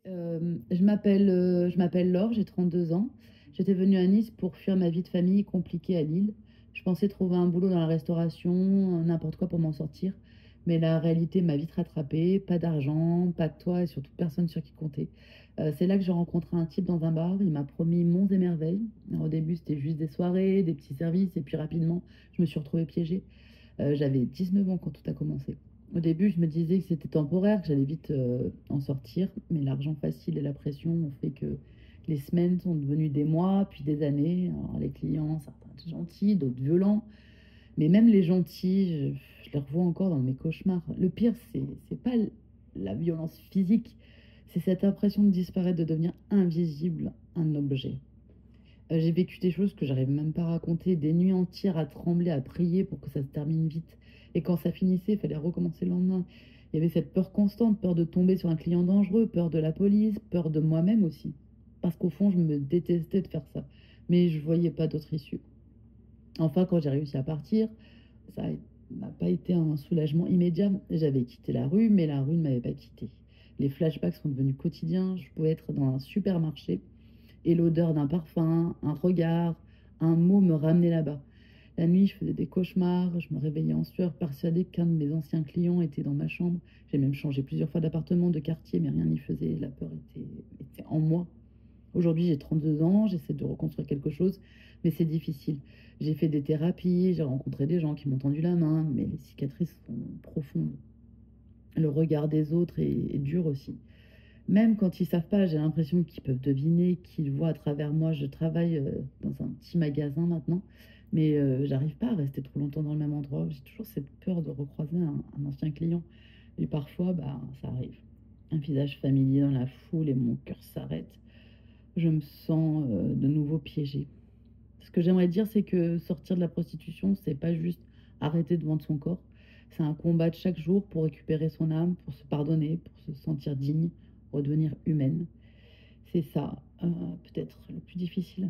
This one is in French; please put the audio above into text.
Je m'appelle Laure, j'ai 32 ans. J'étais venue à Nice pour fuir ma vie de famille compliquée à Lille. Je pensais trouver un boulot dans la restauration, n'importe quoi pour m'en sortir. Mais la réalité m'a vite rattrapée. Pas d'argent, pas de toit et surtout personne sur qui compter. C'est là que j'ai rencontré un type dans un bar. Il m'a promis monts et merveilles. Alors, au début, c'était juste des soirées, des petits services. Et puis rapidement, je me suis retrouvée piégée. J'avais 19 ans quand tout a commencé. Au début, je me disais que c'était temporaire, que j'allais vite en sortir, mais l'argent facile et la pression ont fait que les semaines sont devenues des mois, puis des années. Alors, les clients, certains gentils, d'autres violents, mais même les gentils, je les revois encore dans mes cauchemars. Le pire, c'est pas la violence physique, c'est cette impression de disparaître, de devenir invisible, un objet. J'ai vécu des choses que j'arrive même pas à raconter, des nuits entières à trembler, à prier pour que ça se termine vite. Et quand ça finissait, il fallait recommencer le lendemain. Il y avait cette peur constante, peur de tomber sur un client dangereux, peur de la police, peur de moi-même aussi. Parce qu'au fond, je me détestais de faire ça. Mais je voyais pas d'autre issue. Enfin, quand j'ai réussi à partir, ça n'a pas été un soulagement immédiat. J'avais quitté la rue, mais la rue ne m'avait pas quitté. Les flashbacks sont devenus quotidiens. Je pouvais être dans un supermarché et l'odeur d'un parfum, un regard, un mot me ramenait là-bas. La nuit, je faisais des cauchemars, je me réveillais en sueur, persuadée qu'un de mes anciens clients était dans ma chambre. J'ai même changé plusieurs fois d'appartement, de quartier, mais rien n'y faisait. La peur était en moi. Aujourd'hui, j'ai 32 ans, j'essaie de reconstruire quelque chose, mais c'est difficile. J'ai fait des thérapies, j'ai rencontré des gens qui m'ont tendu la main, mais les cicatrices sont profondes. Le regard des autres est dur aussi. Même quand ils savent pas, j'ai l'impression qu'ils peuvent deviner, qu'ils voient à travers moi. Je travaille dans un petit magasin maintenant, mais j'arrive pas à rester trop longtemps dans le même endroit. J'ai toujours cette peur de recroiser un ancien client. Et parfois, bah, ça arrive. Un visage familier dans la foule et mon cœur s'arrête. Je me sens de nouveau piégée. Ce que j'aimerais dire, c'est que sortir de la prostitution, c'est pas juste arrêter de vendre son corps. C'est un combat de chaque jour pour récupérer son âme, pour se pardonner, pour se sentir digne, redevenir humaine. C'est ça, peut-être le plus difficile.